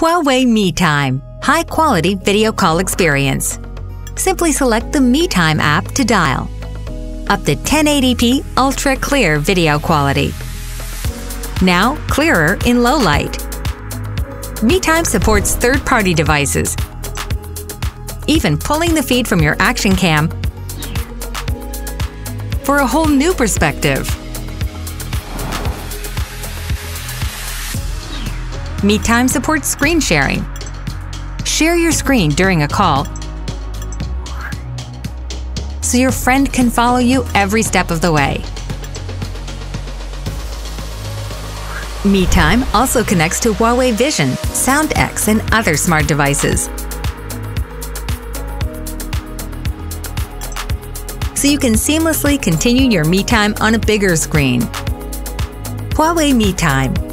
HUAWEI MeeTime, high-quality video call experience. Simply select the MeeTime app to dial. Up to 1080p ultra-clear video quality. Now clearer in low light. MeeTime supports third-party devices, even pulling the feed from your action cam for a whole new perspective. MeeTime supports screen sharing. Share your screen during a call so your friend can follow you every step of the way. MeeTime also connects to Huawei Vision, SoundX, and other smart devices, so you can seamlessly continue your MeeTime on a bigger screen. HUAWEI MeeTime.